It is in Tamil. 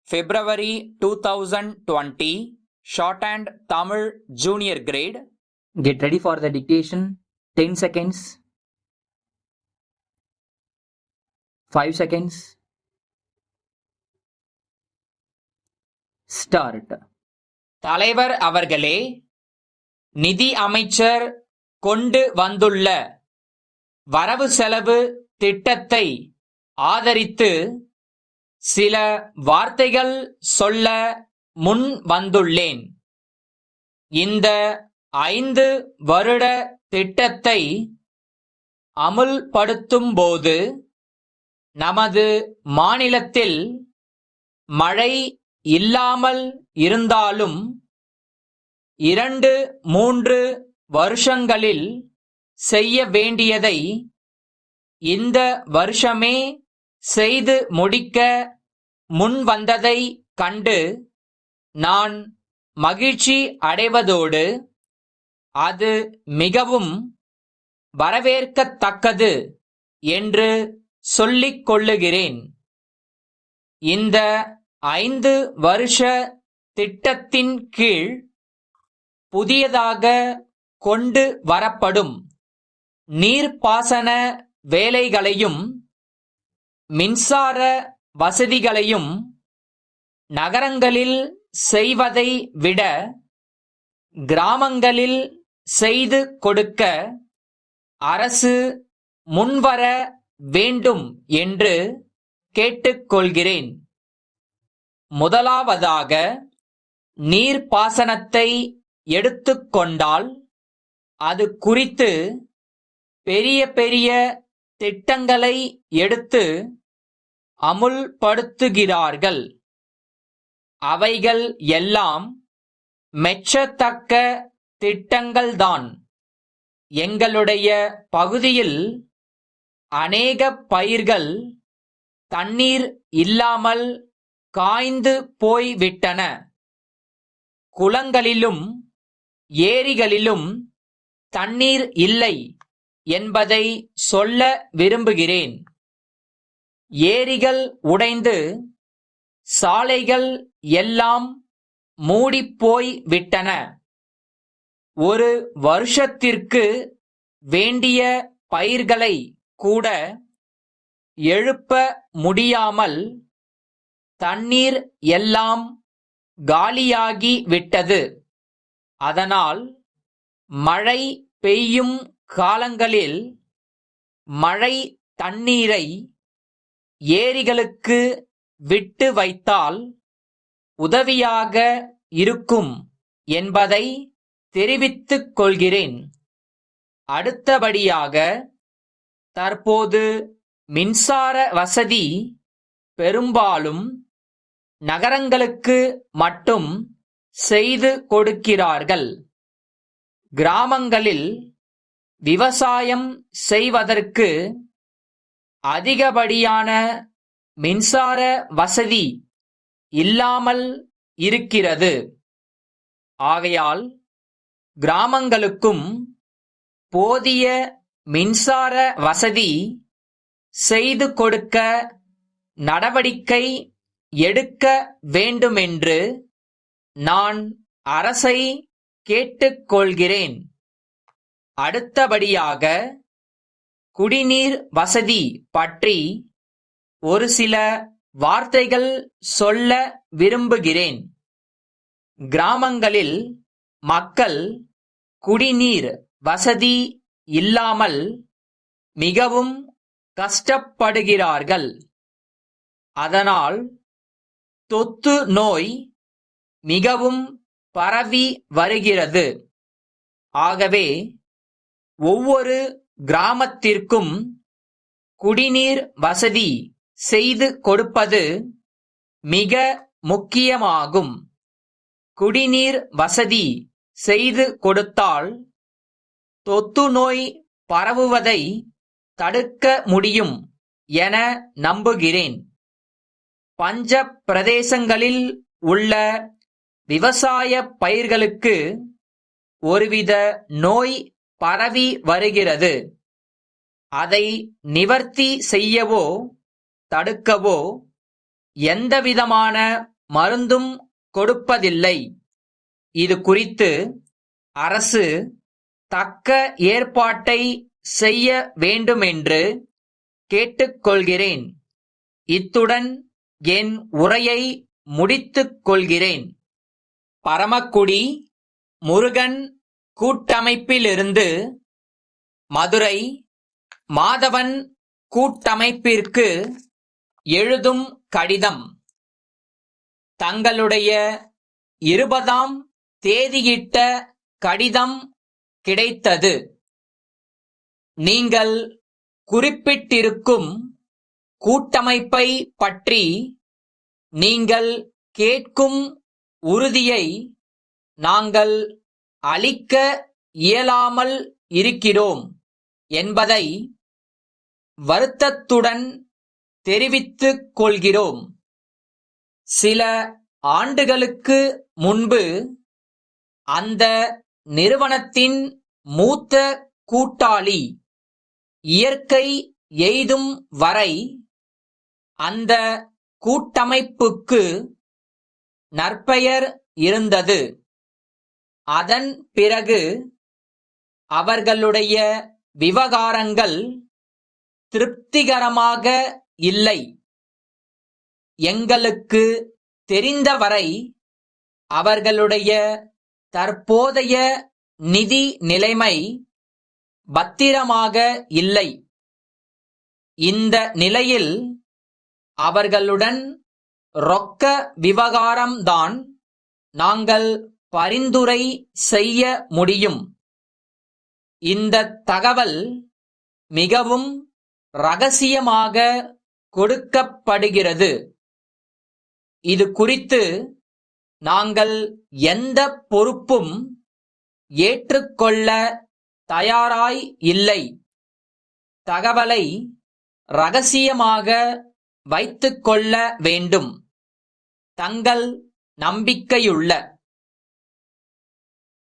February 2020, Shorthand Tamil Junior Grade. Get ready for the dictation. 10 seconds. 5 seconds. Start. தலைவர் அவர்களே, நிதி அமைச்சர் கொண்டு வந்துள்ள வரவு செலவு திட்டத்தை ஆதரித்து சில வார்த்தைகள் சொல்ல முன் வந்துள்ளேன். இந்த 5 வருட திட்டத்தை அமுல்படுத்தும்போது நமது மாநிலத்தில் மழை இல்லாமல் இருந்தாலும் 2-3 வருஷங்களில் செய்ய வேண்டியதை இந்த வருஷமே செய்து முடிக்க முன்வந்ததை கண்டு நான் மகிழ்ச்சி அடைவதோடு அது மிகவும் வரவேற்கத்தக்கது என்று சொல்லிக் கொள்ளுகிறேன். இந்த 5 வருஷ திட்டத்தின் கீழ் புதியதாக கொண்டு வரப்படும் நீர்ப்பாசன வேலைகளையும் மின்சார வசதிகளையும் நகரங்களில் செய்வதை விட கிராமங்களில் செய்து கொடுக்க அரசு முன்வர வேண்டும் என்று கேட்டுக்கொள்கிறேன். முதலாவதாக நீர்ப்பாசனத்தை எடுத்துக்கொண்டால் அது குறித்து பெரிய பெரிய திட்டங்களை எடுத்து அமுல்படுத்துகிறார்கள். அவைகள் எல்லாம் மெச்சத்தக்க திட்டங்கள்தான். எங்களுடைய பகுதியில் அநேக பயிர்கள் தண்ணீர் இல்லாமல் காய்ந்து போய்விட்டன. குளங்களிலும் ஏரிகளிலும் தண்ணீர் இல்லை என்பதை சொல்ல விரும்புகிறேன். ஏரிகள் உடைந்து சாலைகள் எல்லாம் மூடிப்போய் விட்டன. ஒரு வருஷத்திற்கு வேண்டிய பயிர்களை கூட எழுப்ப முடியாமல் தண்ணீர் எல்லாம் காலியாகி விட்டது. அதனால் மழை பெய்யும் காலங்களில் மழை தண்ணீரை ஏரிகளுக்கு விட்டு வைத்தால் உதவியாக இருக்கும் என்பதை தெரிவித்துக் கொள்கிறேன். அடுத்தபடியாக தற்போது மின்சார வசதி பெரும்பாலும் நகரங்களுக்கு மட்டும் செய்து கொடுக்கிறார்கள். கிராமங்களில் விவசாயம் செய்வதற்கு அதிகப்படியான மின்சார வசதி இல்லாமல் இருக்கிறது. ஆகையால் கிராமங்களுக்கும் போதிய மின்சார வசதி செய்து கொடுக்க நடவடிக்கை எடுக்க வேண்டுமென்று நான் அரசை கேட்டுக்கொள்கிறேன். அடுத்தபடியாக குடிநீர் வசதி பற்றி ஒரு சில வார்த்தைகள் சொல்ல விரும்புகிறேன். கிராமங்களில் மக்கள் குடிநீர் வசதி இல்லாமல் மிகவும் கஷ்டப்படுகிறார்கள். அதனால் தொத்து நோய் மிகவும் பரவி வருகிறது. ஆகவே ஒவ்வொரு கிராமத்திற்கும் குடிநீர் வசதி செய்து கொடுப்பது மிக முக்கியமாகும். குடிநீர் வசதி செய்து கொடுத்தால் தொத்து நோய் பரவுவதை தடுக்க முடியும் என நம்புகிறேன். பஞ்ச பிரதேசங்களில் உள்ள விவசாய பயிர்களுக்கு ஒருவித நோய் பரவி வருகிறது. அதை நிவர்த்தி செய்யவோ தடுக்கவோ எந்தவிதமான மருந்தும் கொடுப்பதில்லை. இது குறித்து அரசு தக்க ஏற்பாட்டை செய்ய வேண்டுமென்று கேட்டுக்கொள்கிறேன். இத்துடன் என் உரையை முடித்துக் கொள்கிறேன். பரமக்குடி முருகன் கூட்டமைப்பிலிருந்து மதுரை மாதவன் கூட்டமைப்பிற்கு எழுதும் கடிதம். தங்களுடைய 20ஆம் தேதியிட்ட கடிதம் கிடைத்தது. நீங்கள் குறிப்பிட்டிருக்கும் கூட்டமைப்பை பற்றி நீங்கள் கேட்கும் உறுதியை நாங்கள் அளிக்க இயலாமல் இருக்கிறோம் என்பதை வருத்தத்துடன் தெரிவித்துக் கொள்கிறோம். சில ஆண்டுகளுக்கு முன்பு அந்த நிறுவனத்தின் மூத்த கூட்டாளி இயற்கை எய்தும் வரை அந்த கூட்டமைப்புக்கு நற்பெயர் இருந்தது. அதன் பிறகு அவர்களுடைய விவகாரங்கள் திருப்திகரமாக இல்லை. எங்களுக்கு தெரிந்தவரை அவர்களுடைய தற்போதைய நிதி நிலைமை பத்திரமாக இல்லை. இந்த நிலையில் அவர்களுடன் ரொக்க விவகாரம்தான் நாங்கள் பரிந்துரை செய்ய முடியும். இந்த தகவல் மிகவும் ரகசியமாக கொடுக்கப்படுகிறது. இது குறித்து நாங்கள் எந்த பொறுப்பும் ஏற்றுக்கொள்ள தயாராய் இல்லை. தகவலை ரகசியமாக வைத்துக்கொள்ள வேண்டும். தங்கள் நம்பிக்கையுள்ள